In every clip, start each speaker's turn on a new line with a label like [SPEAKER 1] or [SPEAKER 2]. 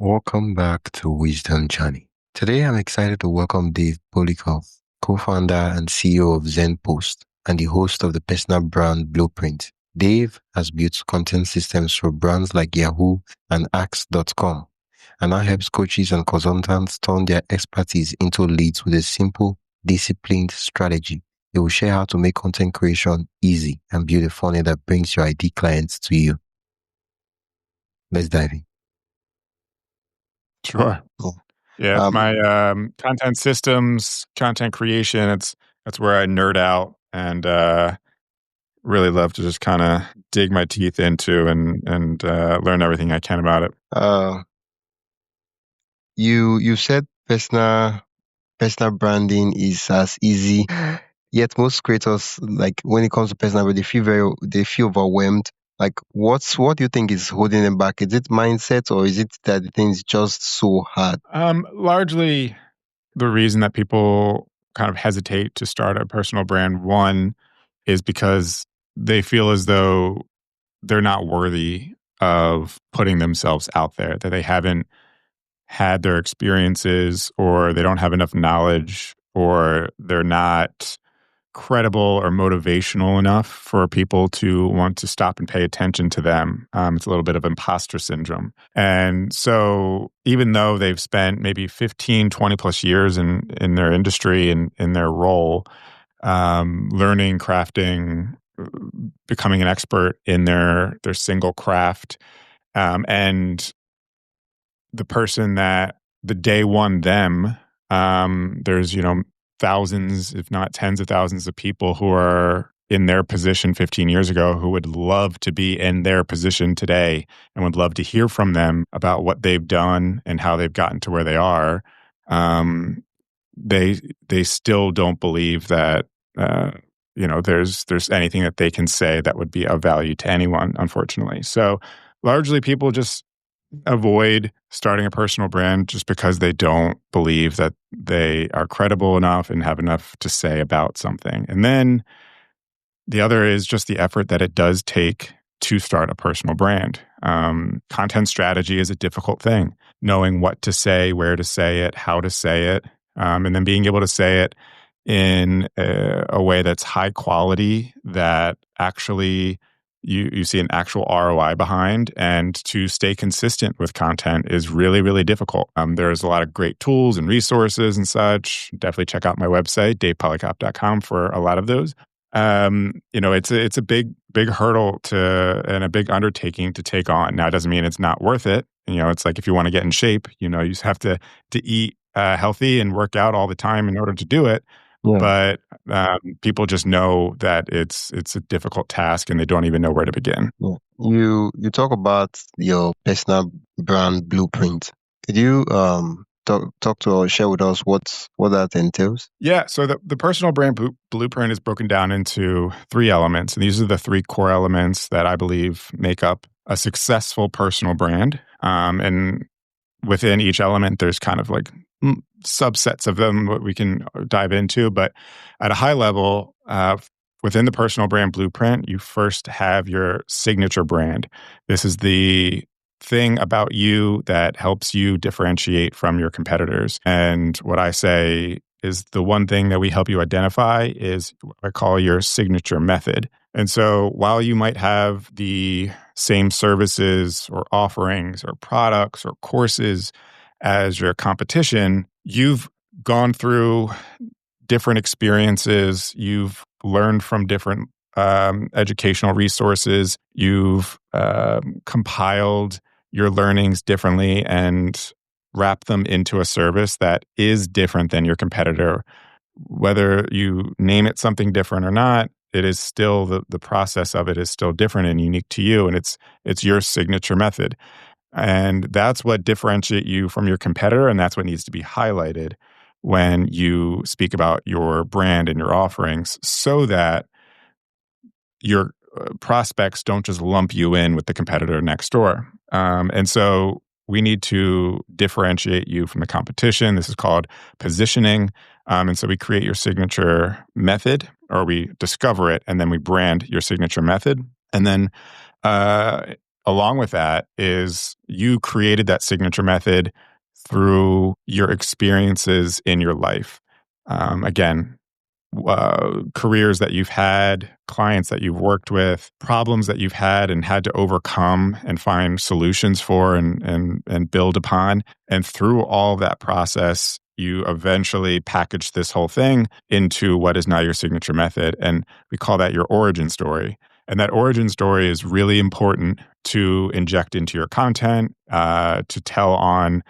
[SPEAKER 1] Welcome back to Wisdom Journey. Today, I'm excited to welcome Dave Polykoff, co-founder and CEO of Zenpost and the host of the Personal Brand Blueprint. Dave has built content systems for brands like Yahoo and Axe.com, and now helps coaches and consultants turn their expertise into leads with a simple, disciplined strategy. He will share how to make content creation easy and build a funnel that brings your ideal clients to you. Let's dive in.
[SPEAKER 2] Sure.
[SPEAKER 1] Cool.
[SPEAKER 2] Yeah, it's my content systems, content creation. That's where I nerd out and really love to just kind of dig my teeth into and learn everything I can about it.
[SPEAKER 1] You said personal branding is as easy, yet most creators, like when it comes to personal branding, they feel overwhelmed. Like what do you think is holding them back? Is it mindset, or is it that the thing is just so hard?
[SPEAKER 2] Largely, the reason that people kind of hesitate to start a personal brand, one, is because they feel as though they're not worthy of putting themselves out there, that they haven't had their experiences, or they don't have enough knowledge, or they're not credible or motivational enough for people to want to stop and pay attention to them. It's a little bit of imposter syndrome. And so even though they've spent maybe 15, 20 plus years in their industry and in their role, learning, crafting, becoming an expert in their single craft, and the person that the day one them, there's, thousands, if not tens of thousands of people who are in their position 15 years ago who would love to be in their position today and would love to hear from them about what they've done and how they've gotten to where they are. They still don't believe that there's anything that they can say that would be of value to anyone, unfortunately. So largely people just avoid starting a personal brand just because they don't believe that they are credible enough and have enough to say about something. And then the other is just the effort that it does take to start a personal brand. Content strategy is a difficult thing. Knowing what to say, where to say it, how to say it, and then being able to say it in a way that's high quality, that actually you see an actual ROI behind, and to stay consistent with content is really, really difficult. There's a lot of great tools and resources and such. Definitely check out my website, davepolykoff.com, for a lot of those. It's a big hurdle and a big undertaking to take on. Now, it doesn't mean it's not worth it. It's like if you want to get in shape, you just have to eat healthy and work out all the time in order to do it. Yeah. But people just know that it's a difficult task and they don't even know where to begin.
[SPEAKER 1] Yeah. You talk about your personal brand blueprint. Could you talk to or share with us what that entails?
[SPEAKER 2] Yeah. So the personal brand blueprint is broken down into 3 elements. And these are the 3 core elements that I believe make up a successful personal brand. And within each element, there's kind of like subsets of them what we can dive into. But at a high level, within the personal brand blueprint, you first have your signature brand. This is the thing about you that helps you differentiate from your competitors. And what I say is the one thing that we help you identify is what I call your signature method. And so while you might have the same services or offerings or products or courses as your competition, you've gone through different experiences. You've learned from different educational resources. You've compiled your learnings differently and wrapped them into a service that is different than your competitor. Whether you name it something different or not, it is still the process of it is still different and unique to you, and it's your signature method. And that's what differentiates you from your competitor, and that's what needs to be highlighted when you speak about your brand and your offerings, so that your prospects don't just lump you in with the competitor next door. And so we need to differentiate you from the competition. This is called positioning. And so we create your signature method, or we discover it, and then we brand your signature method. And then along with that is you created that signature method through your experiences in your life. Again, careers that you've had, clients that you've worked with, problems that you've had and had to overcome and find solutions for and build upon. And through all of that process, you eventually package this whole thing into what is now your signature method. And we call that your origin story. And that origin story is really important to inject into your content, to tell on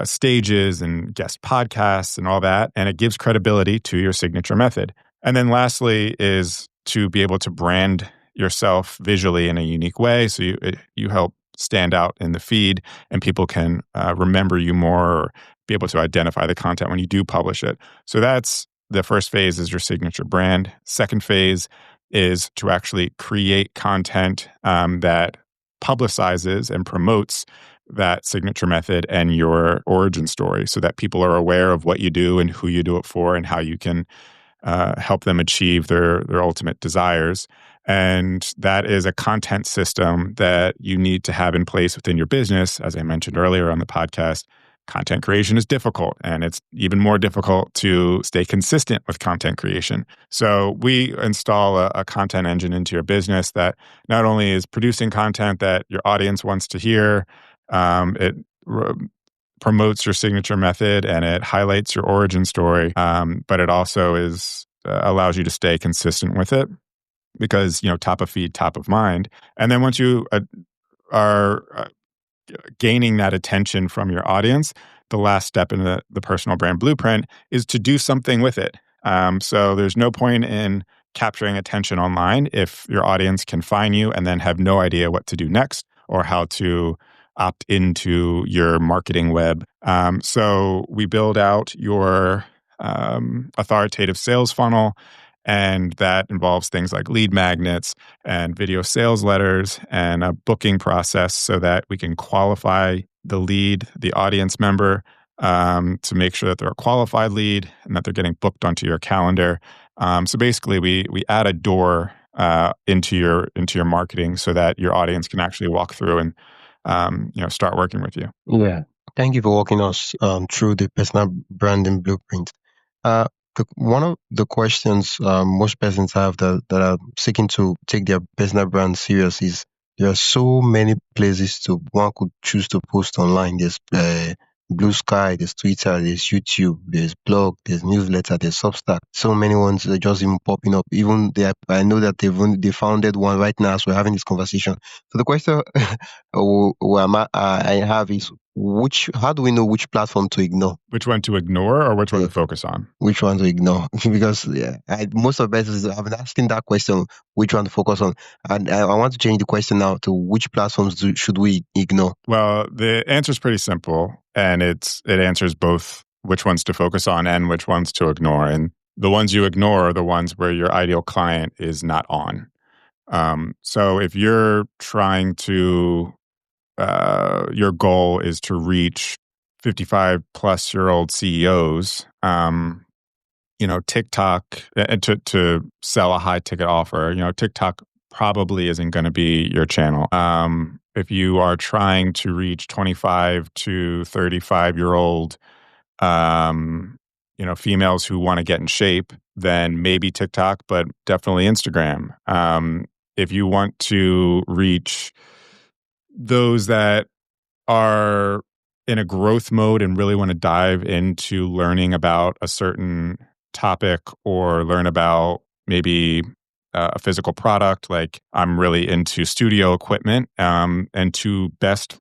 [SPEAKER 2] stages and guest podcasts and all that. And it gives credibility to your signature method. And then lastly is to be able to brand yourself visually in a unique way. So you help stand out in the feed and people can remember you more or be able to identify the content when you do publish it. So that's the first phase is your signature brand. Second phase is to actually create content that publicizes and promotes that signature method and your origin story so that people are aware of what you do and who you do it for and how you can help them achieve their ultimate desires. And that is a content system that you need to have in place within your business. As I mentioned earlier on the podcast, content creation is difficult, and it's even more difficult to stay consistent with content creation. So we install a content engine into your business that not only is producing content that your audience wants to hear, it promotes your signature method and it highlights your origin story, but it also is allows you to stay consistent with it because top of feed, top of mind. And then once you are gaining that attention from your audience, the last step in the personal brand blueprint is to do something with it. So there's no point in capturing attention online if your audience can find you and then have no idea what to do next or how to opt into your marketing web. So we build out your authoritative sales funnel, and that involves things like lead magnets and video sales letters and a booking process so that we can qualify the lead, the audience member, to make sure that they're a qualified lead and that they're getting booked onto your calendar. So basically, we add a door into your marketing so that your audience can actually walk through and start working with you.
[SPEAKER 1] Yeah. Thank you for walking us through the personal branding blueprint. One of the questions most persons have that are seeking to take their personal brand serious is there are so many places one could choose to post online. There's Blue Sky, there's Twitter, there's YouTube, there's blog, there's newsletter, there's Substack. So many ones are just even popping up. Even I know that they founded one right now as we're having this conversation. So the question I have is how do we know which platform to ignore?
[SPEAKER 2] Which one to ignore or which one to focus on?
[SPEAKER 1] Which one to ignore? Because most of us have been asking that question, which one to focus on. And I want to change the question now to which platforms should we ignore?
[SPEAKER 2] Well, the answer is pretty simple, and it answers both which ones to focus on and which ones to ignore. And the ones you ignore are the ones where your ideal client is not on. So if you're trying to your goal is to reach 55 plus year old CEOs, TikTok, and to sell a high ticket offer, TikTok probably isn't going to be your channel. If you are trying to reach 25 to 35 year old, females who want to get in shape, then maybe TikTok, but definitely Instagram. If you want to reach those that are in a growth mode and really want to dive into learning about a certain topic or learn about maybe a physical product, like I'm really into studio equipment, and to best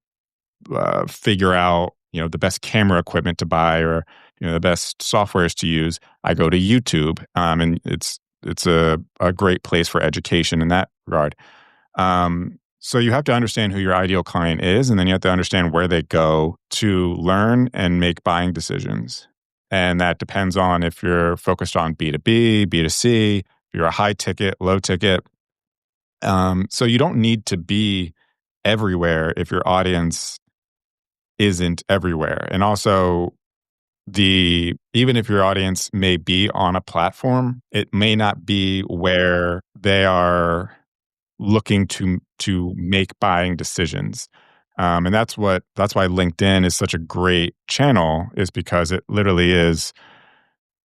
[SPEAKER 2] figure out the best camera equipment to buy or the best softwares to use, I go to YouTube, and it's a great place for education in that regard. So you have to understand who your ideal client is, and then you have to understand where they go to learn and make buying decisions. And that depends on if you're focused on B2B, B2C, if you're a high ticket, low ticket. So you don't need to be everywhere if your audience isn't everywhere. And also, even if your audience may be on a platform, it may not be where they are looking to make buying decisions. And that's why LinkedIn is such a great channel, is because it literally is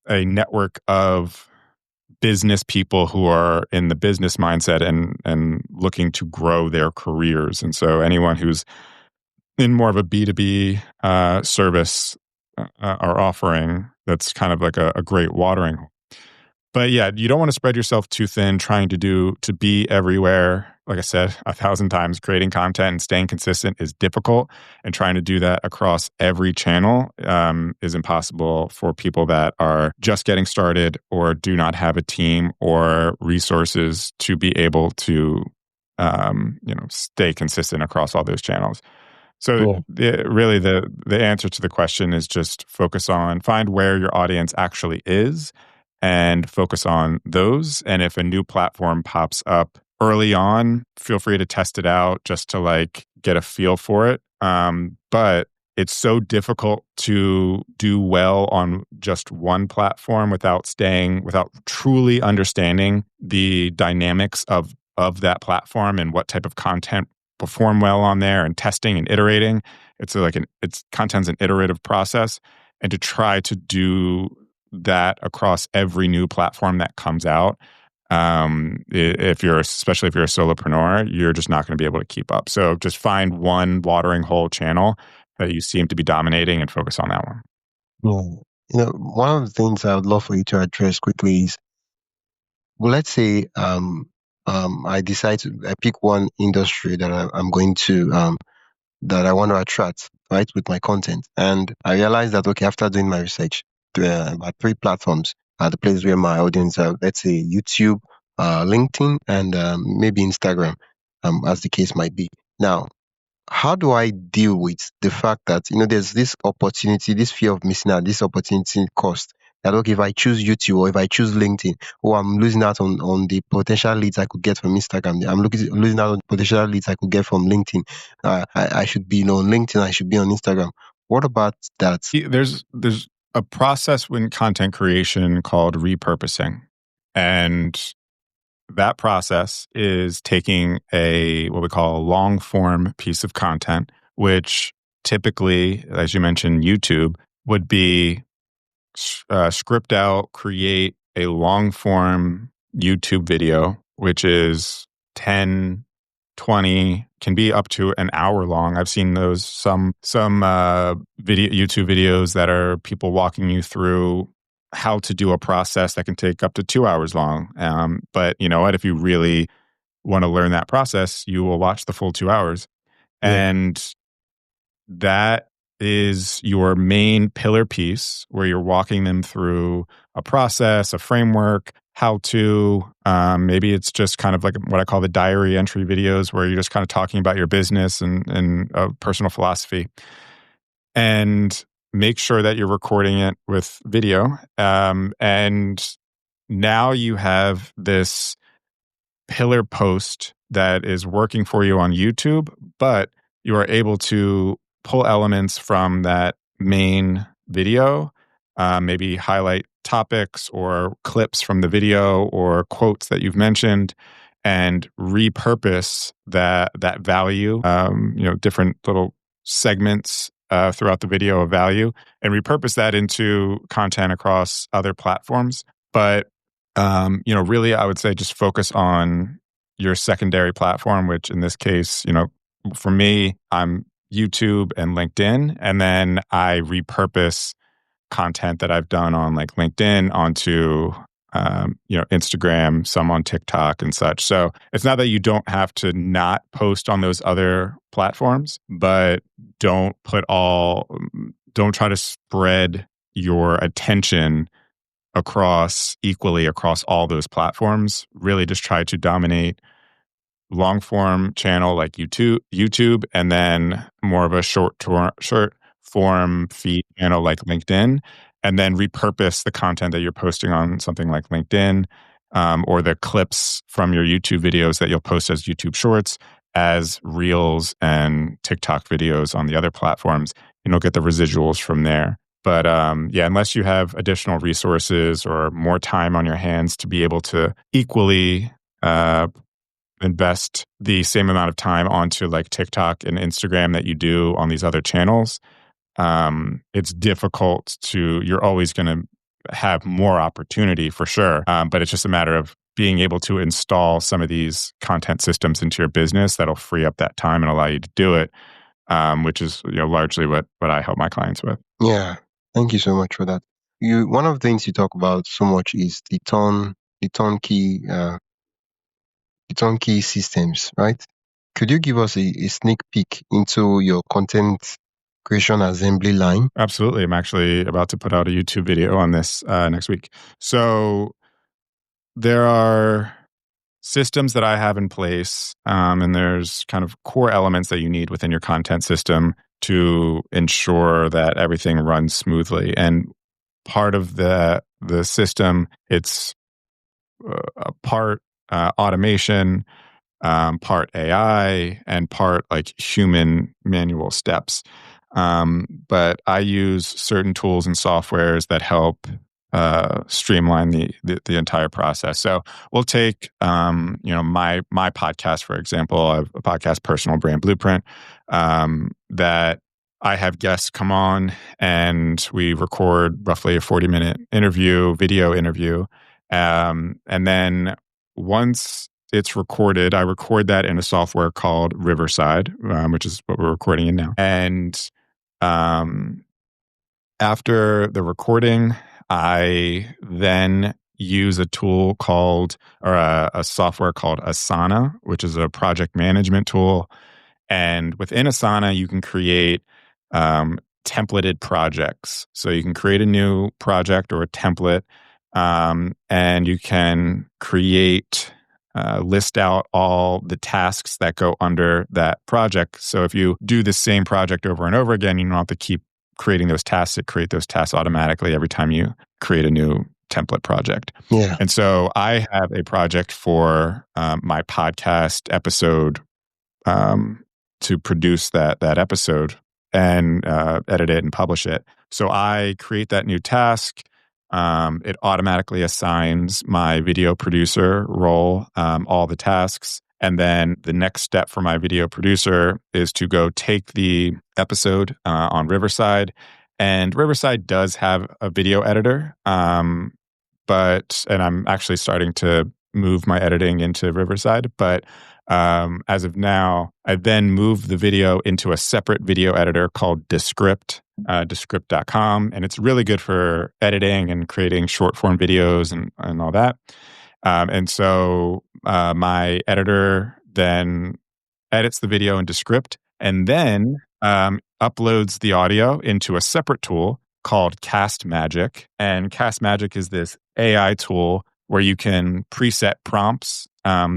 [SPEAKER 2] a network of business people who are in the business mindset and looking to grow their careers. And so anyone who's in more of a B2B service or offering, that's kind of like a great watering hole. But yeah, you don't want to spread yourself too thin trying to be everywhere. Like I said 1,000 times, creating content and staying consistent is difficult. And trying to do that across every channel is impossible for people that are just getting started or do not have a team or resources to be able to stay consistent across all those channels. So
[SPEAKER 1] Yeah.
[SPEAKER 2] really the answer to the question is just find where your audience actually is and focus on those. And if a new platform pops up early on, feel free to test it out just to like get a feel for it. But it's so difficult to do well on just one platform without truly understanding the dynamics of that platform and what type of content perform well on there, and testing and iterating. Content's an iterative process, and to try to do that across every new platform that comes out, especially if you're a solopreneur, you're just not going to be able to keep up. So just find one watering hole channel that you seem to be dominating and focus on that one.
[SPEAKER 1] One of the things I would love for you to address quickly is, well, let's say I pick one industry that I'm going to that I want to attract, right, with my content. And I realized that, okay, after doing my research, about 3 platforms are the places where my audience are, let's say YouTube, LinkedIn, and maybe Instagram, as the case might be. Now, how do I deal with the fact that, there's this opportunity, this fear of missing out, this opportunity cost? That, okay, if I choose YouTube or if I choose LinkedIn, I'm losing out on the potential leads I could get from Instagram. I'm losing out on the potential leads I could get from LinkedIn. I should be on LinkedIn, I should be on Instagram. What about that?
[SPEAKER 2] There's a process in content creation called repurposing. And that process is taking what we call a long form piece of content, which typically, as you mentioned, YouTube would be script out, create a long form YouTube video, which is 10, 20, can be up to an hour long. I've seen those, some YouTube videos that are people walking you through how to do a process that can take up to 2 hours long. But you know what? If you really want to learn that process, you will watch the full 2 hours.
[SPEAKER 1] Yeah.
[SPEAKER 2] And that is your main pillar piece where you're walking them through a process, a framework, how to. Maybe it's just kind of like what I call the diary entry videos, where you're just kind of talking about your business and personal philosophy. And make sure that you're recording it with video. And now you have this pillar post that is working for you on YouTube, but you are able to pull elements from that main video, maybe highlight topics or clips from the video or quotes that you've mentioned, and repurpose that value, different little segments throughout the video of value, and repurpose that into content across other platforms. But really, I would say just focus on your secondary platform, which in this case, for me, I'm YouTube and LinkedIn, and then I repurpose content that I've done on like LinkedIn onto Instagram, some on TikTok and such. So it's not that you don't have to not post on those other platforms, but don't try to spread your attention equally across all those platforms. Really just try to dominate long form channel like YouTube, and then more of a short form feed channel like LinkedIn, and then repurpose the content that you're posting on something like LinkedIn, or the clips from your YouTube videos that you'll post as YouTube shorts as reels and TikTok videos on the other platforms, and you'll get the residuals from there. But unless you have additional resources or more time on your hands to be able to equally invest the same amount of time onto like TikTok and Instagram that you do on these other channels, it's difficult you're always going to have more opportunity for sure. But it's just a matter of being able to install some of these content systems into your business that'll free up that time and allow you to do it, which is largely what I help my clients with.
[SPEAKER 1] Yeah. Thank you so much for that. One of the things you talk about so much is the turnkey, the turnkey systems, right? Could you give us a sneak peek into your content creation assembly line?
[SPEAKER 2] Absolutely. I'm actually about to put out a YouTube video on this next week. So there are systems that I have in place, and there's kind of core elements that you need within your content system to ensure that everything runs smoothly. And part of the system, it's a part automation, part AI, and part like human manual steps. But I use certain tools and softwares that help streamline the entire process. So we'll take my podcast, for example. I have a podcast, Personal Brand Blueprint, that I have guests come on and we record roughly a 40-minute video interview. And then once it's recorded, I record that in a software called Riverside, which is what we're recording in now. And after the recording, I then use a tool a software called Asana, which is a project management tool. And within Asana, you can create templated projects. So you can create a new project or a template, and you can list out all the tasks that go under that project. So if you do the same project over and over again, you don't have to keep creating those tasks. It creates those tasks automatically every time you create a new template project.
[SPEAKER 1] Yeah.
[SPEAKER 2] And so I have a project for my podcast episode to produce that episode and edit it and publish it. So I create that new task. It automatically assigns my video producer role all the tasks. And then the next step for my video producer is to go take the episode on Riverside. And Riverside does have a video editor, and I'm actually starting to move my editing into Riverside. But as of now, I then moved the video into a separate video editor called Descript, Descript.com. And it's really good for editing and creating short form videos and all that. And so my editor then edits the video in Descript and then uploads the audio into a separate tool called CastMagic. And CastMagic is this AI tool where you can preset prompts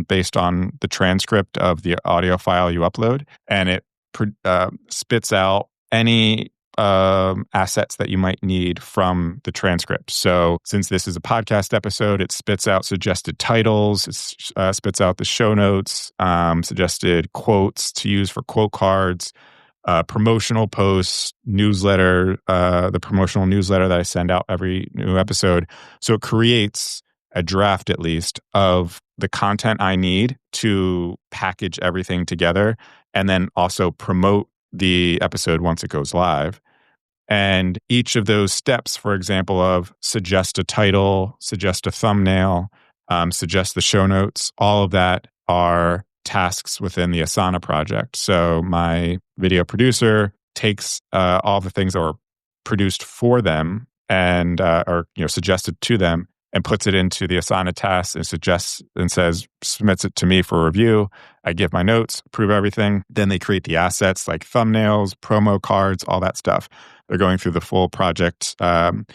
[SPEAKER 2] based on the transcript of the audio file you upload. And it spits out any assets that you might need from the transcript. So since this is a podcast episode, it spits out suggested titles, it spits out the show notes, suggested quotes to use for quote cards, promotional posts, newsletter, the promotional newsletter that I send out every new episode. So it creates a draft, at least, of the content I need to package everything together and then also promote the episode once it goes live. And each of those steps, for example, of suggest a title, suggest a thumbnail, suggest the show notes, all of that are tasks within the Asana project. So my video producer takes all the things that were produced for them and or suggested to them and puts it into the Asana tasks and submits it to me for review. I give my notes, approve everything. Then they create the assets like thumbnails, promo cards, all that stuff. They're going through the full project template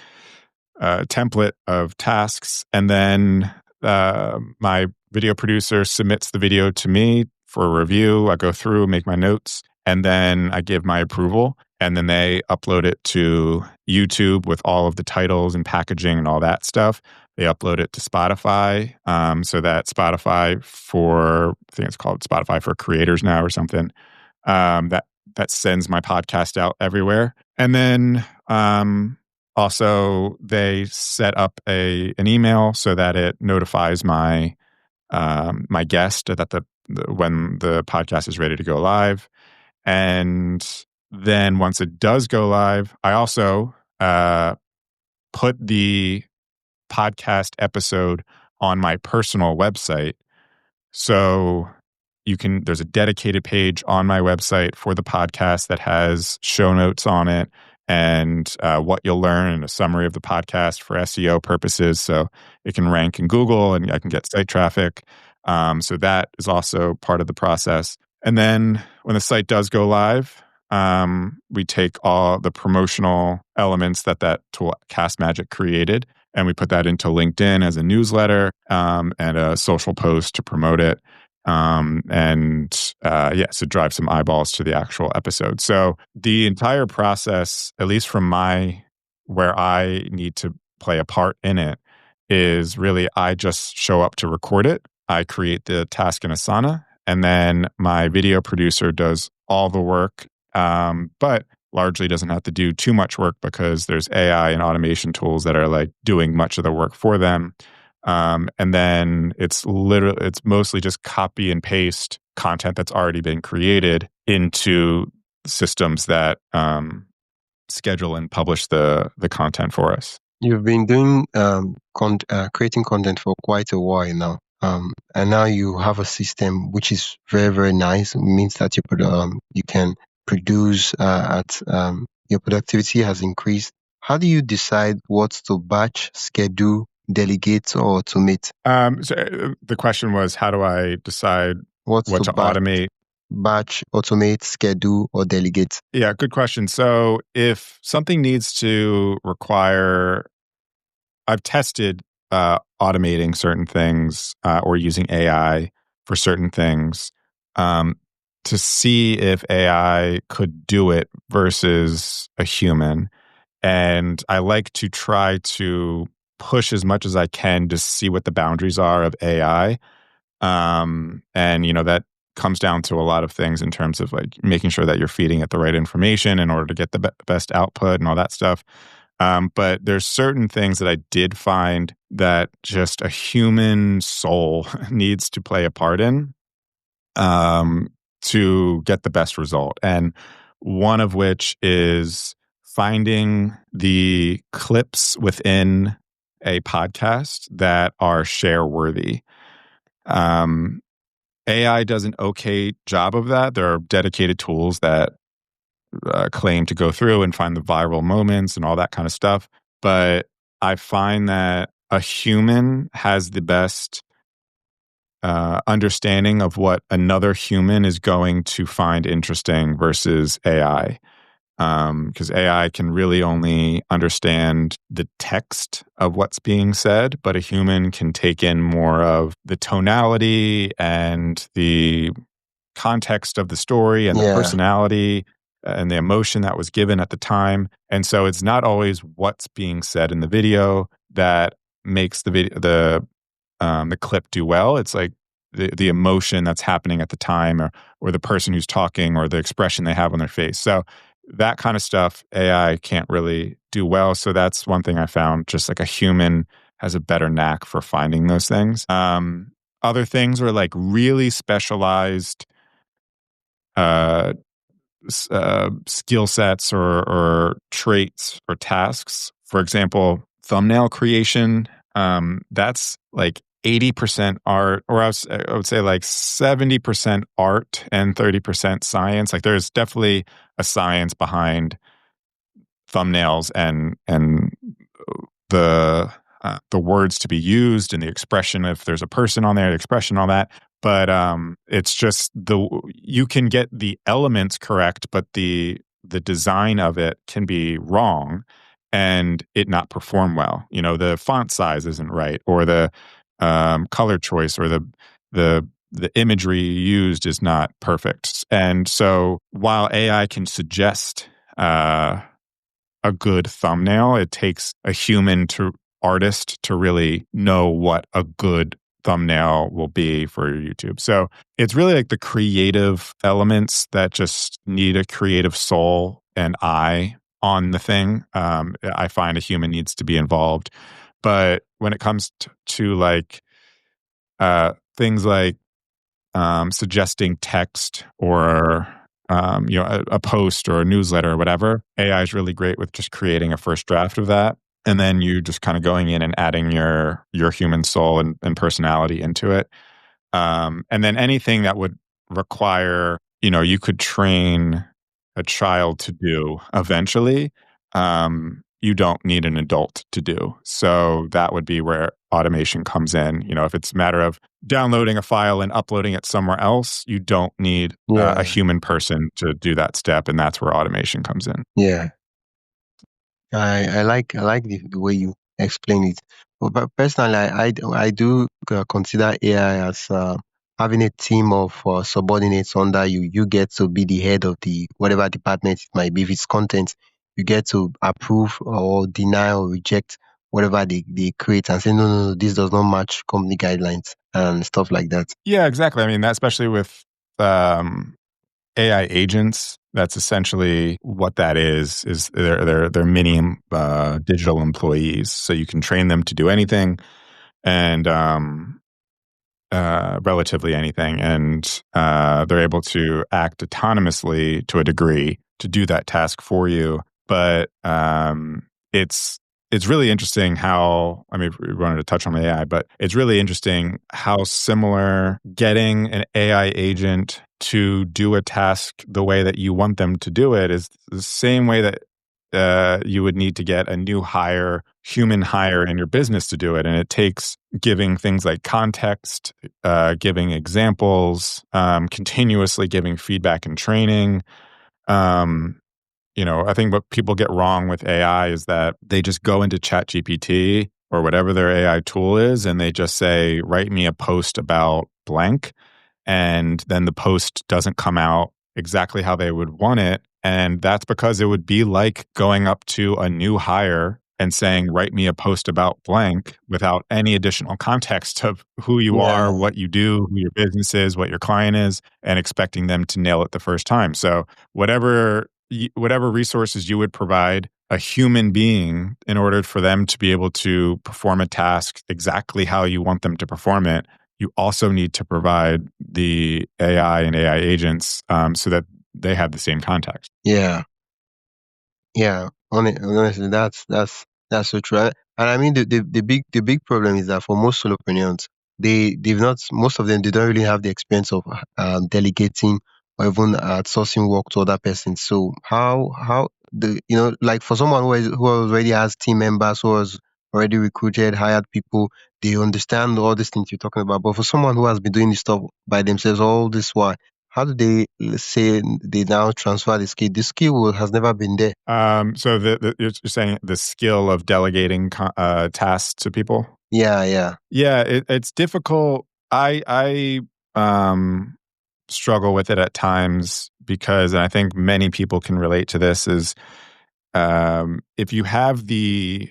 [SPEAKER 2] of tasks. And then my video producer submits the video to me for a review. I go through, make my notes, and then I give my approval. And then they upload it to YouTube with all of the titles and packaging and all that stuff. They upload it to Spotify, so that Spotify I think it's called Spotify for Creators now or something, that sends my podcast out everywhere. And then also they set up an email so that it notifies my guest that the when the podcast is ready to go live. And then once it does go live, I also put the podcast episode on my personal website. So there's a dedicated page on my website for the podcast that has show notes on it and what you'll learn and a summary of the podcast for SEO purposes. So it can rank in Google and I can get site traffic. So that is also part of the process. And then when the site does go live, we take all the promotional elements that tool CastMagic created, and we put that into LinkedIn as a newsletter and a social post to promote it. So drive some eyeballs to the actual episode. So the entire process, at least from where I need to play a part in it, is really I just show up to record it. I create the task in Asana, and then my video producer does all the work, but largely doesn't have to do too much work because there's AI and automation tools that are like doing much of the work for them. And then it's mostly just copy and paste content that's already been created into systems that schedule and publish the content for us.
[SPEAKER 1] You've been doing creating content for quite a while now, and now you have a system which is very, very nice. It means that you can produce your productivity has increased. How do you decide what to batch, schedule, delegate, or automate?
[SPEAKER 2] So the question was, how do I decide what to automate?
[SPEAKER 1] Batch, automate, schedule, or delegate?
[SPEAKER 2] Yeah, good question. So if something needs to require, I've tested automating certain things or using AI for certain things to see if AI could do it versus a human. And I like to try to push as much as I can to see what the boundaries are of AI. And, that comes down to a lot of things in terms of like making sure that you're feeding it the right information in order to get the best output and all that stuff. But there's certain things that I did find that just a human soul needs to play a part in to get the best result. And one of which is finding the clips within a podcast that are share worthy. AI does an okay job of that. There are dedicated tools that claim to go through and find the viral moments and all that kind of stuff. But I find that a human has the best understanding of what another human is going to find interesting versus AI. Because AI can really only understand the text of what's being said, but a human can take in more of the tonality and the context of the story and the personality and the emotion that was given at the time. And so it's not always what's being said in the video that makes the clip do well. It's like the emotion that's happening at the time or the person who's talking or the expression they have on their face. So that kind of stuff, AI can't really do well. So that's one thing I found, just like a human has a better knack for finding those things. Other things are like really specialized skill sets or traits or tasks. For example, thumbnail creation, that's like 80% art, or I would say like 70% art and 30% science. Like there's definitely a science behind thumbnails and the words to be used and the expression, if there's a person on there, the expression, all that. But it's just you can get the elements correct, but the design of it can be wrong and it not perform well. The font size isn't right, or the color choice, or the imagery used is not perfect. And so while AI can suggest a good thumbnail, it takes a human artist to really know what a good thumbnail will be for YouTube. So it's really like the creative elements that just need a creative soul and eye on the thing. I find a human needs to be involved. But when it comes to like things like suggesting text or a post or a newsletter or whatever. AI is really great with just creating a first draft of that. And then you just kind of going in and adding your human soul and personality into it. And then anything that would require, you could train a child to do eventually, you don't need an adult to do. So that would be where automation comes in. If it's a matter of downloading a file and uploading it somewhere else, you don't need a human person to do that step. And that's where automation comes in.
[SPEAKER 1] Yeah. I like the way you explain it. But personally, I do consider AI as having a team of subordinates under you. You get to be the head of the whatever department it might be. If it's content, you get to approve or deny or reject whatever they create and say, no, this does not match company guidelines and stuff like that.
[SPEAKER 2] Yeah, exactly. I mean, that especially with AI agents, that's essentially what that is they're mini digital employees. So you can train them to do anything and relatively anything. And they're able to act autonomously to a degree to do that task for you. But it's really interesting how, we wanted to touch on AI, but it's really interesting how similar getting an AI agent to do a task the way that you want them to do it is the same way that you would need to get a new human hire in your business to do it. And it takes giving things like context, giving examples, continuously giving feedback and training. I think what people get wrong with AI is that they just go into ChatGPT or whatever their AI tool is, and they just say, write me a post about blank. And then the post doesn't come out exactly how they would want it. And that's because it would be like going up to a new hire and saying, write me a post about blank without any additional context of who you are, what you do, who your business is, what your client is, and expecting them to nail it the first time. So whatever resources you would provide a human being in order for them to be able to perform a task exactly how you want them to perform it, you also need to provide the AI and AI agents so that they have the same context.
[SPEAKER 1] Yeah. Honestly, that's so true. And I mean, the big problem is that for most solopreneurs, most of them, they don't really have the experience of delegating or even outsourcing work to other persons. So how like for someone who already has team members, who has already recruited, hired people, they understand all these things you're talking about. But for someone who has been doing this stuff by themselves all this while, how do they, let's say, they now transfer the skill? The skill has never been there.
[SPEAKER 2] So you're saying the skill of delegating tasks to people?
[SPEAKER 1] Yeah.
[SPEAKER 2] It's difficult. I struggle with it at times because, and I think many people can relate to this, is if you have the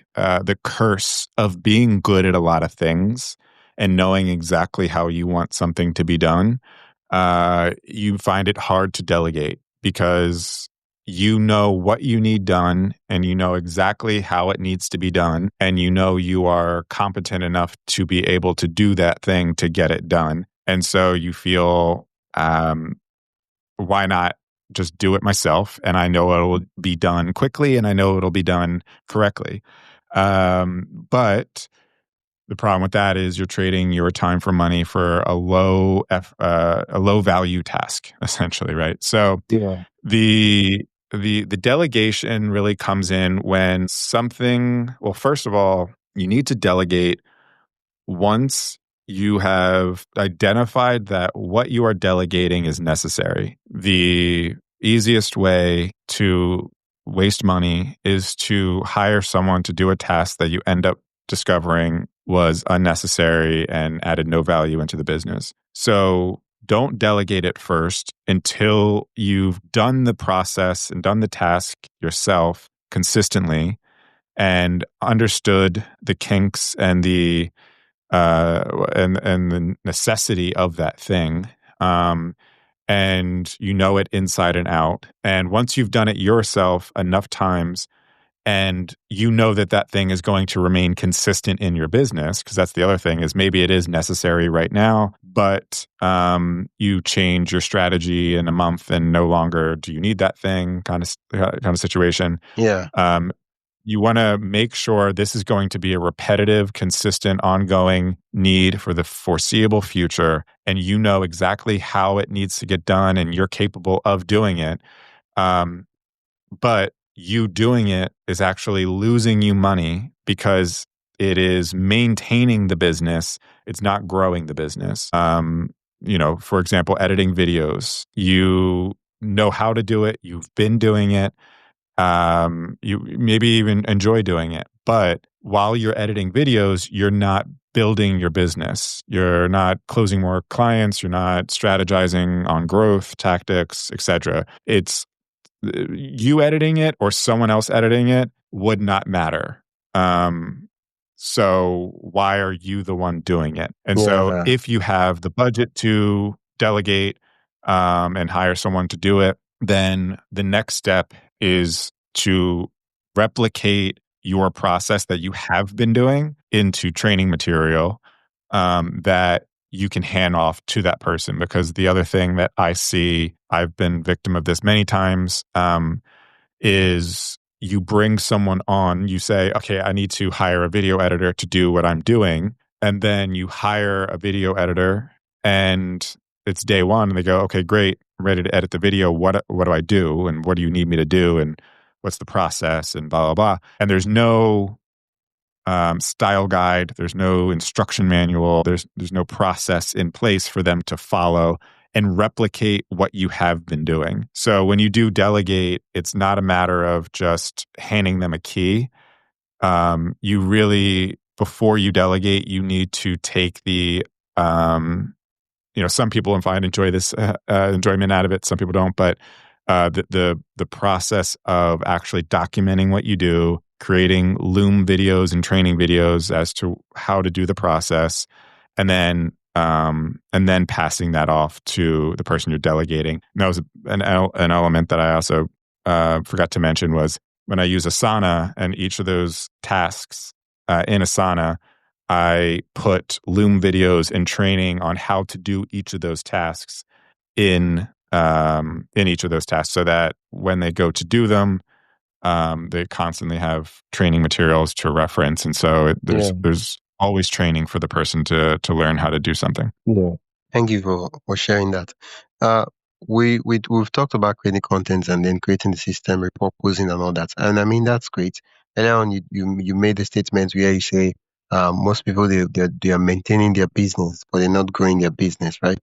[SPEAKER 2] curse of being good at a lot of things and knowing exactly how you want something to be done, you find it hard to delegate because you know what you need done and you know exactly how it needs to be done, and you know you are competent enough to be able to do that thing to get it done. And so you feel, why not just do it myself? And I know it'll be done quickly and I know it'll be done correctly. But the problem with that is you're trading your time for money for a low value task, essentially, right? So
[SPEAKER 1] Yeah.
[SPEAKER 2] the delegation really comes in when well, first of all, you need to delegate once you have identified that what you are delegating is necessary. The easiest way to waste money is to hire someone to do a task that you end up discovering was unnecessary and added no value into the business. So don't delegate it first until you've done the process and done the task yourself consistently and understood the kinks and the and the necessity of that thing. And you know it inside and out. And once you've done it yourself enough times, and you know that that thing is going to remain consistent in your business, because that's the other thing, is maybe it is necessary right now, but you change your strategy in a month and no longer do you need that thing kind of situation.
[SPEAKER 1] Yeah.
[SPEAKER 2] You want to make sure this is going to be a repetitive, consistent, ongoing need for the foreseeable future, and you know exactly how it needs to get done, and you're capable of doing it. But you doing it is actually losing you money because it is maintaining the business. It's not growing the business. For example, editing videos. You know how to do it. You've been doing it. You maybe even enjoy doing it. But while you're editing videos, you're not building your business. You're not closing more clients. You're not strategizing on growth tactics, etc. It's you editing it or someone else editing it would not matter. So why are you the one doing it? And so
[SPEAKER 1] Yeah.
[SPEAKER 2] if you have the budget to delegate and hire someone to do it, then the next step is to replicate your process that you have been doing into training material that you can hand off to that person. Because the other thing that I see, I've been victim of this many times, is you bring someone on, you say, okay, I need to hire a video editor to do what I'm doing. And then you hire a video editor and it's day one and they go, okay, great, I'm ready to edit the video. What do I do? And what do you need me to do? And what's the process? And blah, blah, blah. And there's no style guide. There's no instruction manual. There's no process in place for them to follow and replicate what you have been doing. So when you do delegate, it's not a matter of just handing them a key. You really, before you delegate, you need to take the, some people enjoy this enjoyment out of it. Some people don't, but the process of actually documenting what you do, creating Loom videos and training videos as to how to do the process, and then passing that off to the person you're delegating. And that was an element that I also forgot to mention was when I use Asana and each of those tasks in Asana, I put Loom videos and training on how to do each of those tasks in each of those tasks, so that when they go to do them, they constantly have training materials to reference, and so there's always training for the person to learn how to do something.
[SPEAKER 1] Yeah. Thank you for sharing that. We've talked about creating content and then creating the system, repurposing and all that, and I mean that's great. Earlier on, you made the statement where you say most people they are maintaining their business, but they're not growing their business, right?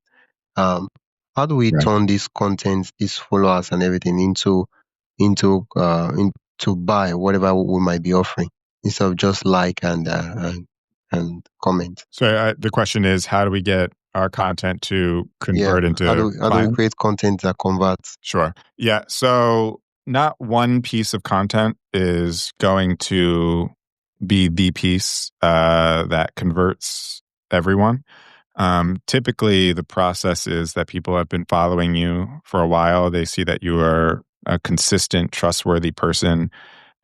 [SPEAKER 1] How do we
[SPEAKER 2] Right.
[SPEAKER 1] turn this content, these followers and everything into buy whatever we might be offering instead of just like and comment?
[SPEAKER 2] So the question is, how do we get our content to convert into
[SPEAKER 1] how do we
[SPEAKER 2] clients?
[SPEAKER 1] create content that converts?
[SPEAKER 2] Sure. Yeah. So not one piece of content is going to be the piece that converts everyone. Typically, the process is that people have been following you for a while. They see that you are a consistent, trustworthy person.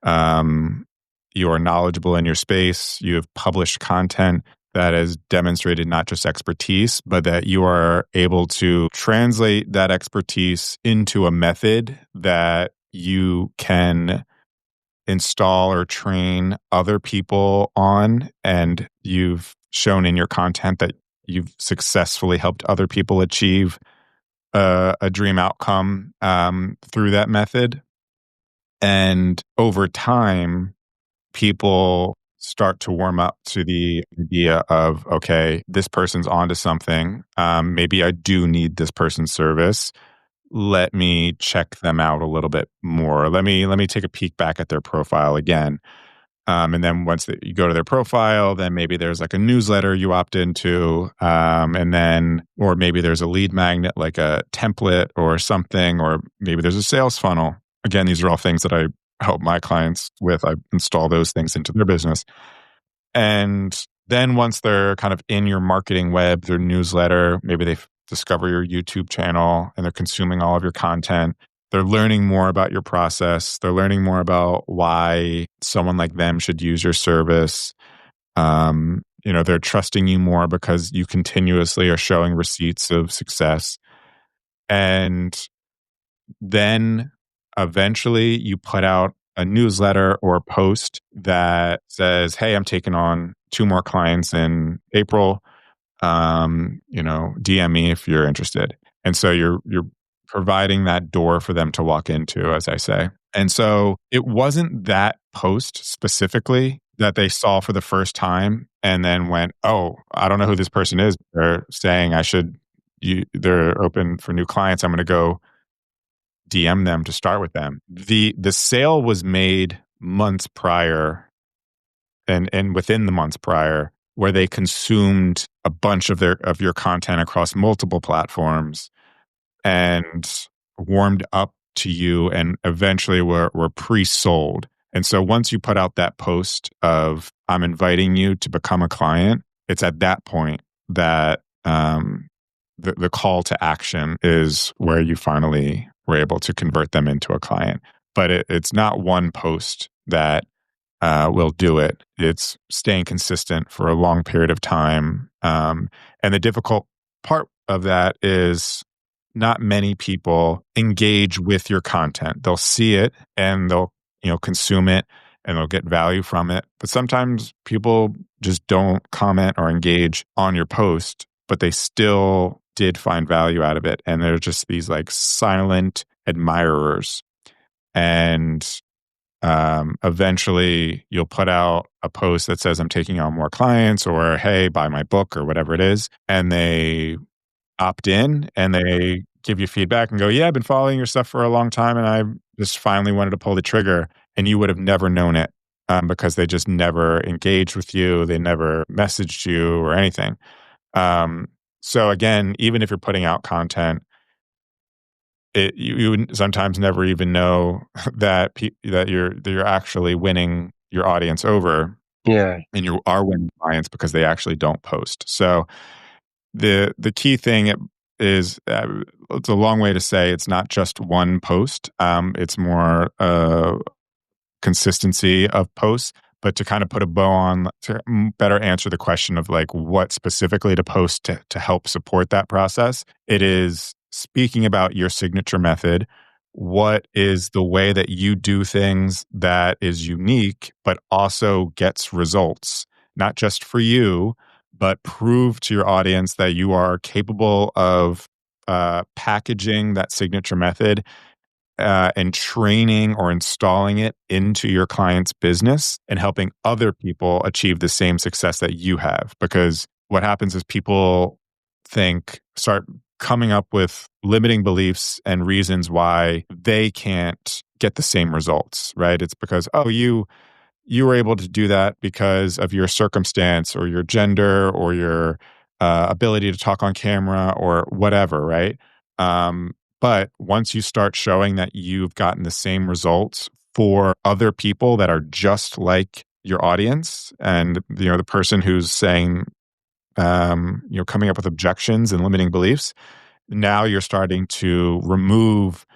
[SPEAKER 2] You are knowledgeable in your space. You have published content that has demonstrated not just expertise, but that you are able to translate that expertise into a method that you can install or train other people on. And you've shown in your content that you've successfully helped other people achieve a dream outcome through that method. And over time, people start to warm up to the idea of, okay, this person's onto something. Maybe I do need this person's service. Let me check them out a little bit more. Let me take a peek back at their profile again. And then once you go to their profile, then maybe there's like a newsletter you opt into, or maybe there's a lead magnet, like a template or something, or maybe there's a sales funnel. Again, these are all things that I help my clients with. I install those things into their business. And then once they're kind of in your marketing web, their newsletter, maybe they discover your YouTube channel and they're consuming all of your content. They're learning more about your process. They're learning more about why someone like them should use your service. they're trusting you more because you continuously are showing receipts of success. And then eventually you put out a newsletter or a post that says, hey, I'm taking on 2 more clients in April. DM me if you're interested. And so you're providing that door for them to walk into, as I say. And so it wasn't that post specifically that they saw for the first time and then went, oh, I don't know who this person is. They're saying they're open for new clients. I'm going to go DM them to start with them. The sale was made months prior and within the months prior, where they consumed a bunch of your content across multiple platforms and warmed up to you and eventually were pre-sold. And so once you put out that post of I'm inviting you to become a client, it's at that point that the call to action is where you finally were able to convert them into a client. But it's not one post that will do it. It's staying consistent for a long period of time. And the difficult part of that is not many people engage with your content. They'll see it and they'll, consume it and they'll get value from it. But sometimes people just don't comment or engage on your post, but they still did find value out of it. And they're just these like silent admirers. And eventually you'll put out a post that says I'm taking on more clients or hey, buy my book or whatever it is. And they opt in and they give you feedback and go, yeah, I've been following your stuff for a long time and I just finally wanted to pull the trigger. And you would have never known it because they just never engaged with you. They never messaged you or anything. So again, even if you're putting out content, you would sometimes never even know that that you're actually winning your audience over.
[SPEAKER 1] Yeah.
[SPEAKER 2] And you are winning clients because they actually don't post. So the key thing is it's a long way to say it's not just one post. It's more consistency of posts. But to kind of put a bow on to better answer the question of like what specifically to post to help support that process, it is speaking about your signature method. What is the way that you do things that is unique, but also gets results, not just for you, but prove to your audience that you are capable of packaging that signature method and training or installing it into your client's business and helping other people achieve the same success that you have. Because what happens is people start coming up with limiting beliefs and reasons why they can't get the same results, right? It's because, oh, you were able to do that because of your circumstance or your gender or your ability to talk on camera or whatever, right? But once you start showing that you've gotten the same results for other people that are just like your audience, and the person who's saying, coming up with objections and limiting beliefs, now you're starting to remove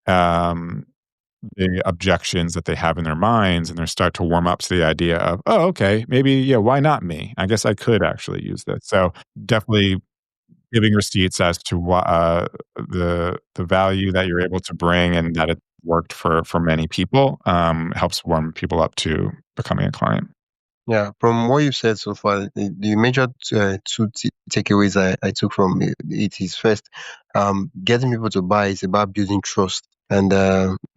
[SPEAKER 2] the objections that they have in their minds, and they start to warm up to the idea of, oh, okay, maybe, yeah, why not me? I guess I could actually use this. So definitely giving receipts as to the value that you're able to bring and that it worked for many people helps warm people up to becoming a client.
[SPEAKER 1] Yeah, from what you said so far, the major two takeaways I took from it is first, getting people to buy is about building trust, and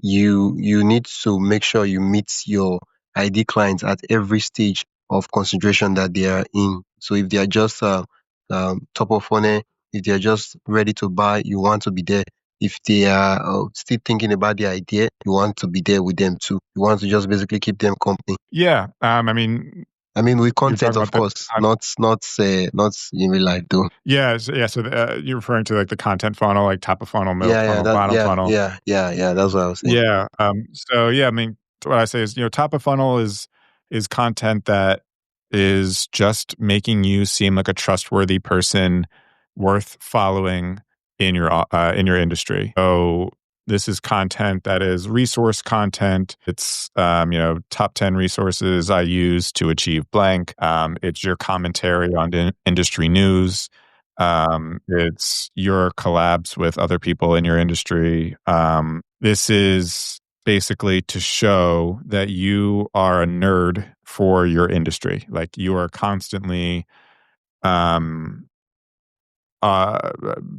[SPEAKER 1] you need to make sure you meet your ID clients at every stage of consideration that they are in. So if they are just top of funnel, if they are just ready to buy, you want to be there. If they are still thinking about the idea, you want to be there with them too. You want to just basically keep them company.
[SPEAKER 2] Yeah.
[SPEAKER 1] I mean, with
[SPEAKER 2] You're
[SPEAKER 1] content,
[SPEAKER 2] talking
[SPEAKER 1] of
[SPEAKER 2] about the
[SPEAKER 1] course, not in real life, though.
[SPEAKER 2] yeah. So you're referring to like the content funnel, like top of funnel, middle
[SPEAKER 1] Yeah,
[SPEAKER 2] funnel, bottom funnel.
[SPEAKER 1] yeah. That's what I was saying.
[SPEAKER 2] Yeah. So yeah, what I say is, top of funnel is content that is just making you seem like a trustworthy person worth following in your industry. So This is content that is resource content. It's, top 10 resources I use to achieve blank. It's your commentary on industry news. It's your collabs with other people in your industry. This is basically to show that you are a nerd for your industry. Like you are constantly um, uh,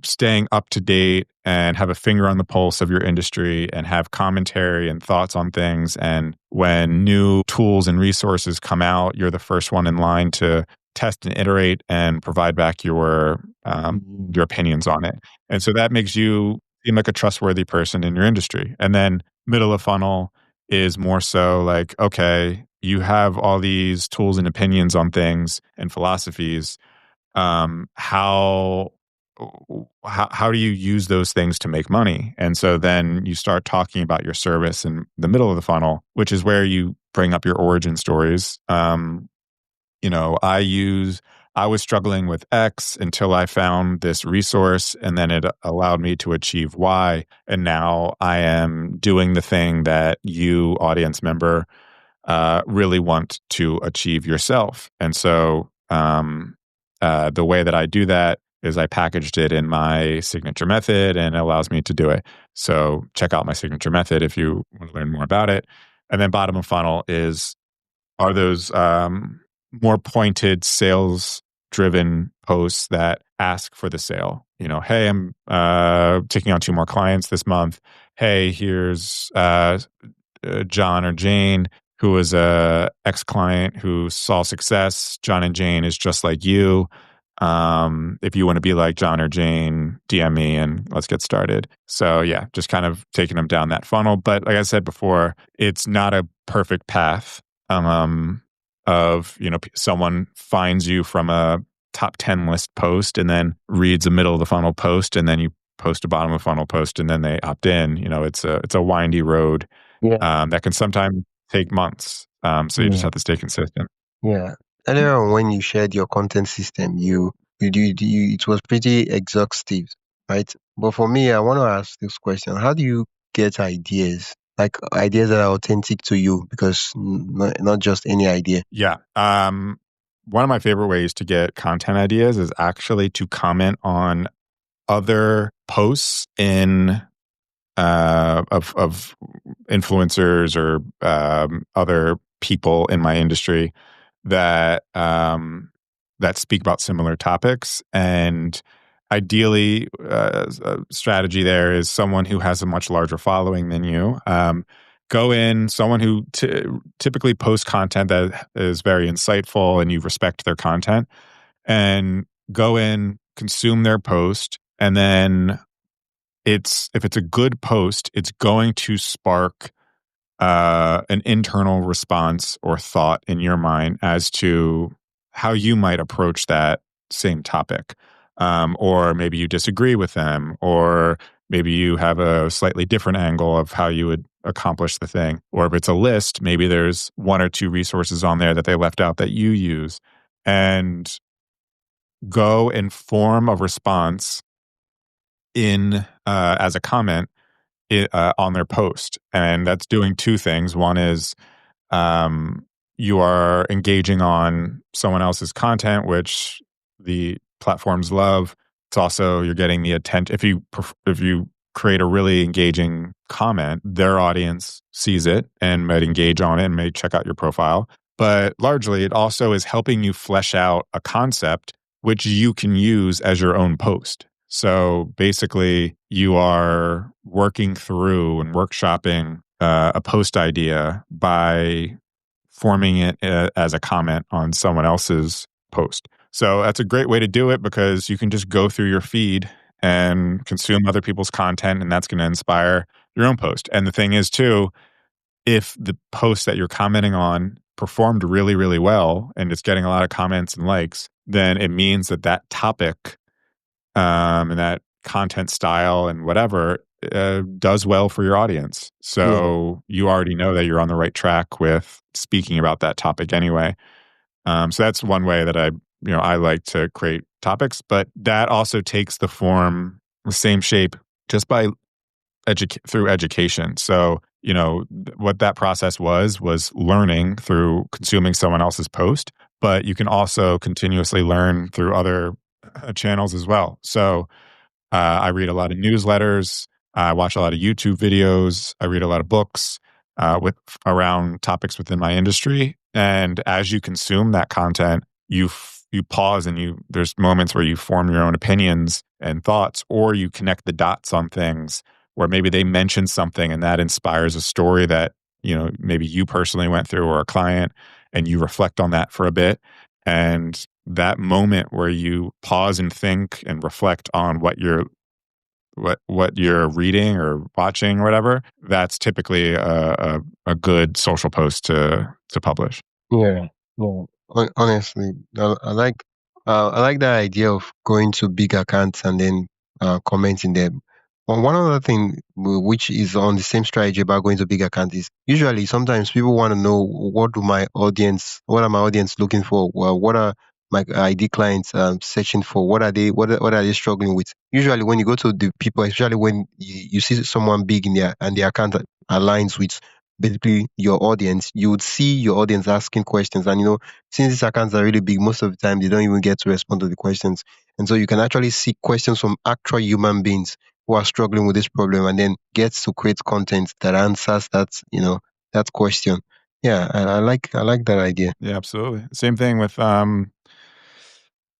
[SPEAKER 2] staying up to date and have a finger on the pulse of your industry and have commentary and thoughts on things. And when new tools and resources come out, you're the first one in line to test and iterate and provide back your opinions on it. And so that makes you seem like a trustworthy person in your industry. And then middle of funnel is more so like, okay, you have all these tools and opinions on things and philosophies. um, how how do you use those things to make money? And so then you start talking about your service in the middle of the funnel, which is where you bring up your origin stories. I was struggling with X until I found this resource, and then it allowed me to achieve Y. And now I am doing the thing that you, audience member, really want to achieve yourself. And so the way that I do that is I packaged it in my signature method, and it allows me to do it. So check out my signature method if you want to learn more about it. And then bottom of funnel are those more pointed sales driven posts that ask for the sale. Hey, I'm taking on 2 more clients this month. Hey, here's John or Jane, who was a ex-client who saw success. John and Jane is just like you. If you want to be like John or Jane, DM me and let's get started. So yeah, just kind of taking them down that funnel. But like I said before, it's not a perfect path. Someone finds you from a top 10 list post and then reads a middle of the funnel post, and then you post a bottom of the funnel post, and then they opt in. It's a windy road
[SPEAKER 1] Yeah.
[SPEAKER 2] that can sometimes take months. So you just
[SPEAKER 1] Yeah.
[SPEAKER 2] have to stay consistent.
[SPEAKER 1] Yeah. Earlier on, when you shared your content system, it was pretty exhaustive, right? But for me, I want to ask this question: how do you get ideas, like ideas that are authentic to you? Because not just any idea.
[SPEAKER 2] Yeah. One of my favorite ways to get content ideas is actually to comment on other posts of influencers or other people in my industry that speak about similar topics. And ideally, a strategy there is someone who has a much larger following than you. Go in, someone who typically posts content that is very insightful and you respect their content, and go in, consume their post, and then if it's a good post, it's going to spark an internal response or thought in your mind as to how you might approach that same topic. Or maybe you disagree with them, or maybe you have a slightly different angle of how you would accomplish the thing. Or if it's a list, maybe there's 1 or 2 resources on there that they left out that you use. And go and form a response in as a comment on their post. And that's doing 2 things. One is um, you are engaging on someone else's content, which the platforms love. It's also you're getting the attention. If you create a really engaging comment, their audience sees it and might engage on it and may check out your profile. But largely, it also is helping you flesh out a concept which you can use as your own post. So basically, you are working through and workshopping a post idea by forming it as a comment on someone else's post. So that's a great way to do it because you can just go through your feed and consume other people's content, and that's going to inspire your own post. And the thing is, too, if the post that you're commenting on performed really, really well and it's getting a lot of comments and likes, then it means that topic and that content style and whatever does well for your audience.
[SPEAKER 1] Yeah.
[SPEAKER 2] So you already know that you're on the right track with speaking about that topic anyway. So that's one way that I like to create topics, but that also takes the same shape, just by through education. So, what that process was learning through consuming someone else's post, but you can also continuously learn through other channels as well. So, I read a lot of newsletters. I watch a lot of YouTube videos. I read a lot of books with around topics within my industry. And as you consume that content, you pause and there's moments where you form your own opinions and thoughts, or you connect the dots on things where maybe they mention something and that inspires a story that maybe you personally went through or a client, and you reflect on that for a bit. And that moment where you pause and think and reflect on what you're reading or watching or whatever, that's typically a good social post to publish.
[SPEAKER 1] Yeah, yeah. Honestly, I like that idea of going to big accounts and then commenting them. One other thing which is on the same strategy about going to big accounts is usually sometimes people want to know what are my audience looking for? Well, what are my ID clients searching for? What are they struggling with? Usually when you go to the people, especially when you see someone big in their and their account aligns with basically your audience, you would see your audience asking questions. And since these accounts are really big, most of the time they don't even get to respond to the questions. And so you can actually see questions from actual human beings who are struggling with this problem and then gets to create content that answers that question. Yeah, I like that idea.
[SPEAKER 2] Yeah, absolutely. Same thing with on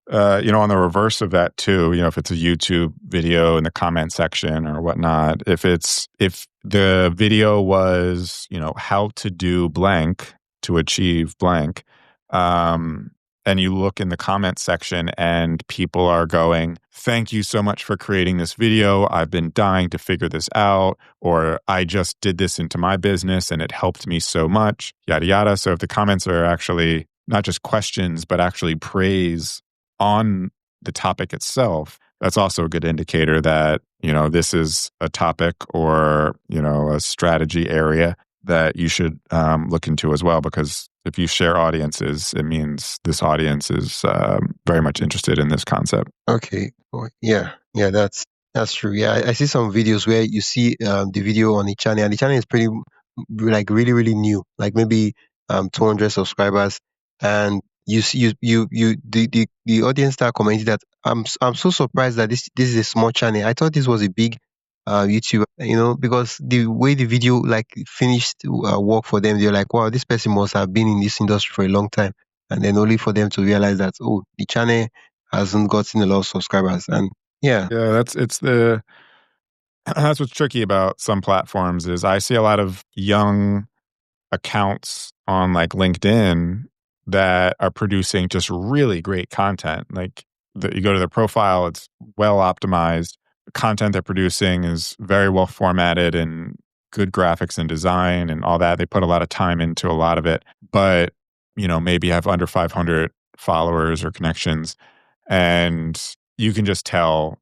[SPEAKER 2] the reverse of that too, if it's a YouTube video in the comment section or whatnot, if the video was, how to do blank to achieve blank, and you look in the comment section and people are going, "Thank you so much for creating this video. I've been dying to figure this out," or "I just did this into my business and it helped me so much," yada, yada. So if the comments are actually not just questions, but actually praise on the topic itself, that's also a good indicator that, this is a topic or, a strategy area that you should look into as well. Because if you share audiences, it means this audience is very much interested in this concept.
[SPEAKER 1] Okay. Oh, yeah. Yeah, that's true. Yeah, I see some videos where you see the video on the channel, and the channel is pretty like really, really new, like maybe 200 subscribers, and you see the audience start commenting that I'm so surprised that this is a small channel. I thought this was a big YouTube, because the way the video like finished work for them, they're like, wow, this person must have been in this industry for a long time, and then only for them to realize that, oh, the channel hasn't gotten a lot of subscribers. And yeah,
[SPEAKER 2] Yeah, that's what's tricky about some platforms is I see a lot of young accounts on like LinkedIn that are producing just really great content. Like you go to their profile, it's well optimized. The content they're producing is very well formatted and good graphics and design and all that. They put a lot of time into a lot of it, but maybe have under 500 followers or connections, and you can just tell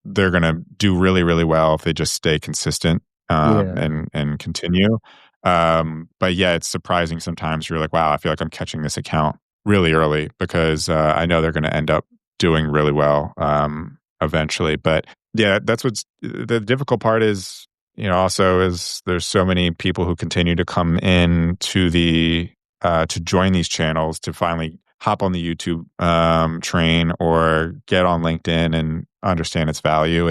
[SPEAKER 2] they're going to do really, really well if they just stay consistent
[SPEAKER 1] yeah,
[SPEAKER 2] and continue. But yeah, it's surprising sometimes. You're like, wow, I feel like I'm catching this account really early because I know they're going to end up doing really well eventually. But yeah, that's what's the difficult part is, also is there's so many people who continue to come in to to join these channels to finally hop on the YouTube train or get on LinkedIn and understand its value.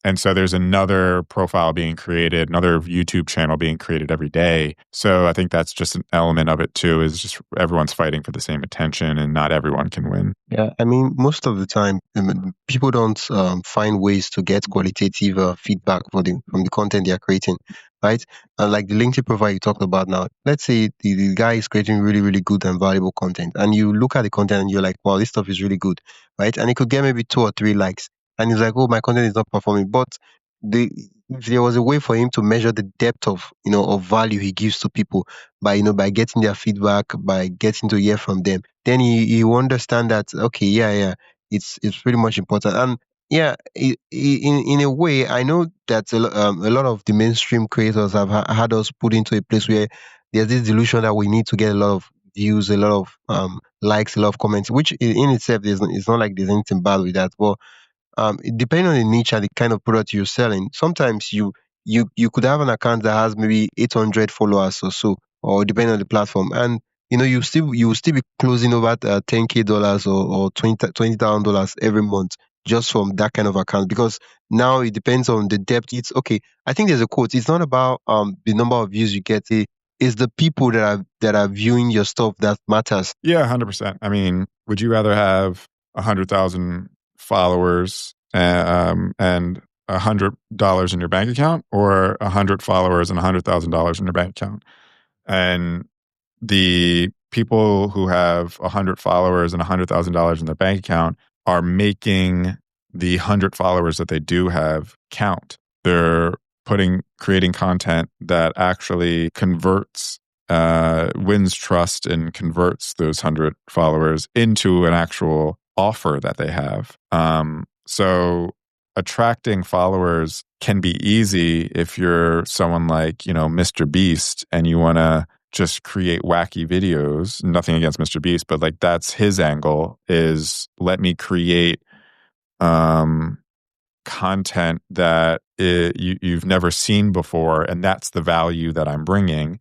[SPEAKER 2] And so there's another profile being created, another YouTube channel being created every day. So I think that's just an element of it too, is just everyone's fighting for the same attention and not everyone can win.
[SPEAKER 1] yeah. I mean, most of the time, people don't find ways to get qualitative feedback from the content they are creating, right? Like the LinkedIn profile you talked about now. Let's say the guy is creating really, really good and valuable content, and you look at the content and you're like, wow, this stuff is really good, right? And it could get maybe 2 or 3 likes, and he's like, oh, my content is not performing. But if there was a way for him to measure the depth of of value he gives to people by by getting their feedback, by getting to hear from them, then he will understand that, okay, yeah, yeah, it's pretty much important. And yeah, in a way, I know that a lot of the mainstream creators have had us put into a place where there's this delusion that we need to get a lot of views, a lot of likes, a lot of comments, which in itself is it's not like there's anything bad with that. But depending on the niche and the kind of product you're selling, sometimes you could have an account that has maybe 800 followers or so, or depending on the platform, and you will still be closing over $10K or $20,000 every month just from that kind of account, because now it depends on the depth. It's okay. I think there's a quote. It's not about the number of views you get. It's the people that are viewing your stuff that matters.
[SPEAKER 2] Yeah, 100%. I mean, would you rather have 100,000 followers and $100 in your bank account, or 100 followers and $100,000 in your bank account? And the people who have 100 followers and $100,000 in their bank account are making the 100 followers that they do have count. They're creating content that actually converts, wins trust and converts those 100 followers into an actual offer that they have. So attracting followers can be easy if you're someone like, Mr. Beast, and you want to just create wacky videos. Nothing against Mr. Beast, but like that's his angle, is let me create content that you've never seen before, and that's the value that I'm bringing.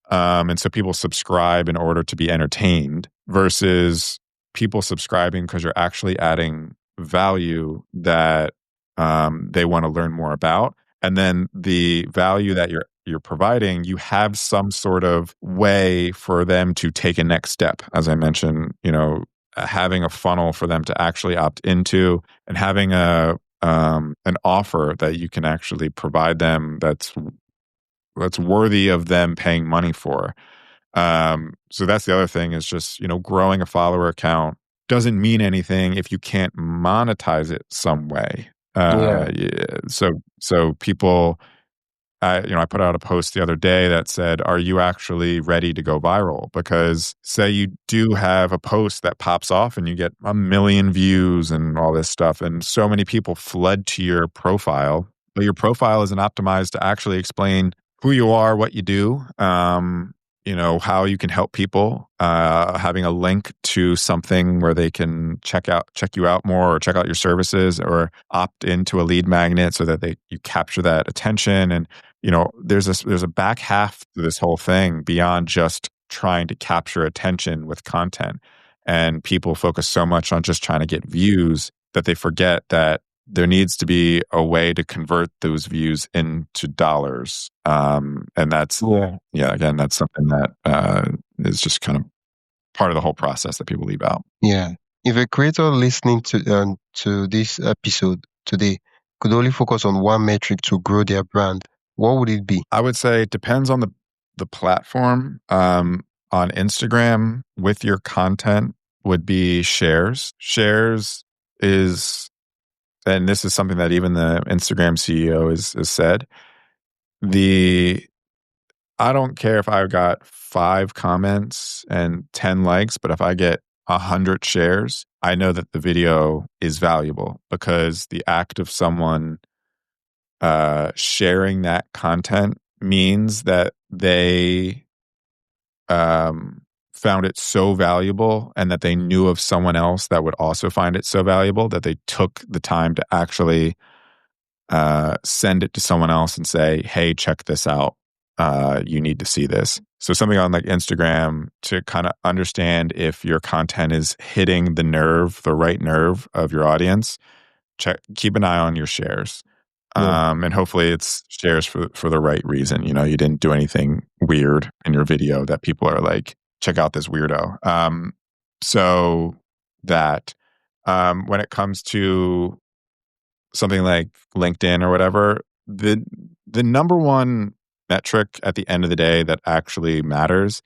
[SPEAKER 2] And so people subscribe in order to be entertained, versus people subscribing because you're actually adding value that they want to learn more about. And then the value that you're providing, you have some sort of way for them to take a next step. As I mentioned, having a funnel for them to actually opt into, and having an offer that you can actually provide them that's worthy of them paying money for. So that's the other thing, is just, growing a follower account doesn't mean anything if you can't monetize it some way.
[SPEAKER 1] Yeah.
[SPEAKER 2] Yeah, so people, I put out a post the other day that said, "Are you actually ready to go viral?" Because say you do have a post that pops off and you get 1 million views and all this stuff, and so many people flood to your profile, but your profile isn't optimized to actually explain who you are, what you do, how you can help people, having a link to something where they can check you out more, or check out your services, or opt into a lead magnet so that you capture that attention. And there's a back half to this whole thing beyond just trying to capture attention with content. And people focus so much on just trying to get views that they forget that there needs to be a way to convert those views into dollars. And that's,
[SPEAKER 1] Yeah.
[SPEAKER 2] again, that's something that is just kind of part of the whole process that people leave out.
[SPEAKER 1] Yeah. If a creator listening to this episode today could only focus on one metric to grow their brand, what would it be?
[SPEAKER 2] I would say it depends on the platform. On Instagram, with your content, would be shares. Shares is, and this is something that even the Instagram CEO has said, I don't care if I got 5 comments and 10 likes, but if I get 100 shares, I know that the video is valuable, because the act of someone sharing that content means that they found it so valuable, and that they knew of someone else that would also find it so valuable, that they took the time to actually send it to someone else and say, "Hey, check this out. You need to see this." So something on like Instagram, to kind of understand if your content is hitting the right nerve of your audience, keep an eye on your shares.
[SPEAKER 1] Yeah.
[SPEAKER 2] And hopefully it's shares for the right reason. You didn't do anything weird in your video that people are like, "Check out this weirdo." So that when it comes to something like LinkedIn or whatever, the number one metric at the end of the day that actually matters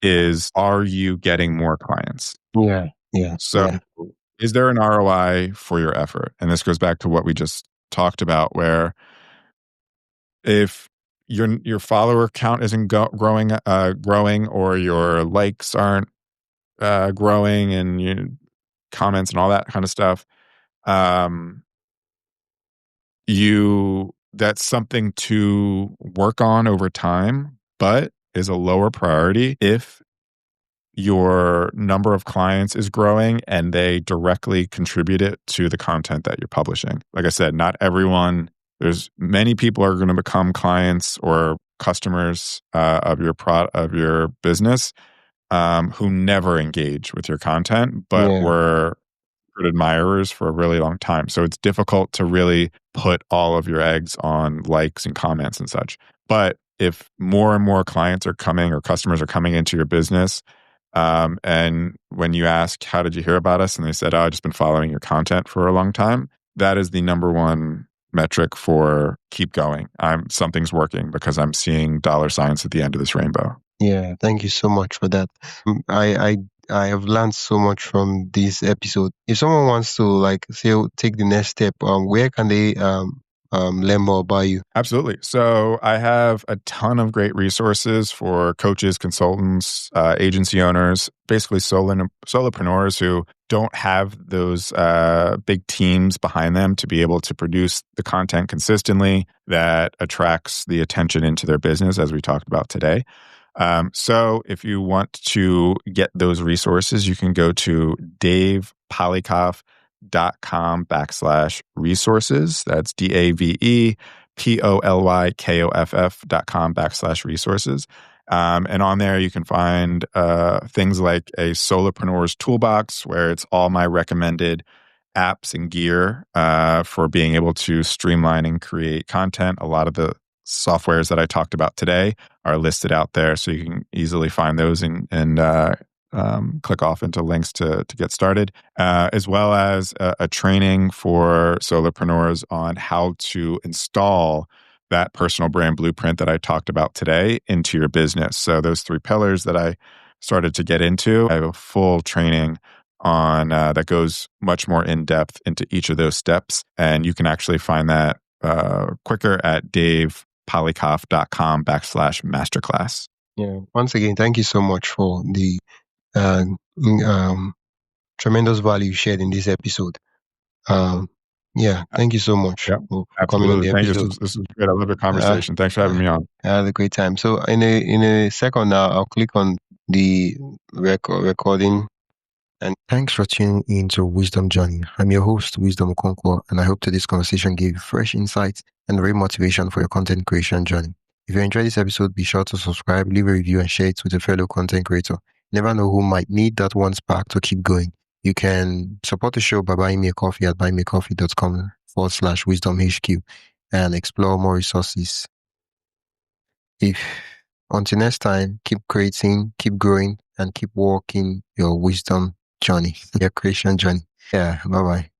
[SPEAKER 2] is, are you getting more clients?
[SPEAKER 1] Yeah. Yeah.
[SPEAKER 2] So
[SPEAKER 1] Yeah.
[SPEAKER 2] is there an ROI for your effort? And this goes back to what we just talked about, where if your follower count isn't growing, or your likes aren't growing, and your comments and all that kind of stuff, um, that's something to work on over time, but is a lower priority if your number of clients is growing and they directly contribute it to the content that you're publishing. Like I said, not everyone, there's many people are going to become clients or customers of your business who never engage with your content, but
[SPEAKER 1] Yeah.
[SPEAKER 2] were good admirers for a really long time. So it's difficult to really put all of your eggs on likes and comments and such. But if more and more clients are coming or customers are coming into your business, and when you ask, how did you hear about us? And they said, oh, I've just been following your content for a long time. That is the number one metric for keep going. Something's working because I'm seeing dollar signs at the end of this rainbow.
[SPEAKER 1] Yeah, thank you so much for that. I have learned so much from this episode. If someone wants to like say take the next step, where can they learn more about you?
[SPEAKER 2] Absolutely. So I have a ton of great resources for coaches, consultants, agency owners, basically solopreneurs who don't have those big teams behind them to be able to produce the content consistently that attracts the attention into their business, as we talked about today. So if you want to get those resources, you can go to davepolykoff.com/resources. That's DAVEPOLYKOFF.com/resources. And on there, you can find things like a Solopreneurs Toolbox, where it's all my recommended apps and gear for being able to streamline and create content. A lot of the softwares that I talked about today are listed out there, so you can easily find those and click off into links to get started, as well as a training for solopreneurs on how to install that personal brand blueprint that I talked about today into your business. So those 3 pillars that I started to get into, I have a full training on that goes much more in depth into each of those steps, and you can actually find that quicker at davepolykoff.com/masterclass.
[SPEAKER 1] Yeah. Once again, thank you so much for the uh, tremendous value you shared in this episode. Yeah, thank you so much
[SPEAKER 2] Yeah,
[SPEAKER 1] for coming on
[SPEAKER 2] absolutely.
[SPEAKER 1] the
[SPEAKER 2] Thank you.
[SPEAKER 1] episode.
[SPEAKER 2] This is great. I love your
[SPEAKER 1] Uh,
[SPEAKER 2] conversation. Thanks for having me on.
[SPEAKER 1] I had a great time. So in a second now, I'll click on the recording. And thanks for tuning in to Wisdom Journey. I'm your host, Wisdom Okonkwo, and I hope today's conversation gave you fresh insights and real motivation for your content creation journey. If you enjoyed this episode, be sure to subscribe, leave a review, and share it with a fellow content creator. You never know who might need that one spark to keep going. You can support the show by buying me a coffee at buymeacoffee.com/wisdomhq and explore more resources. Until next time, keep creating, keep growing, and keep walking your wisdom journey, your creation journey. Yeah, bye bye.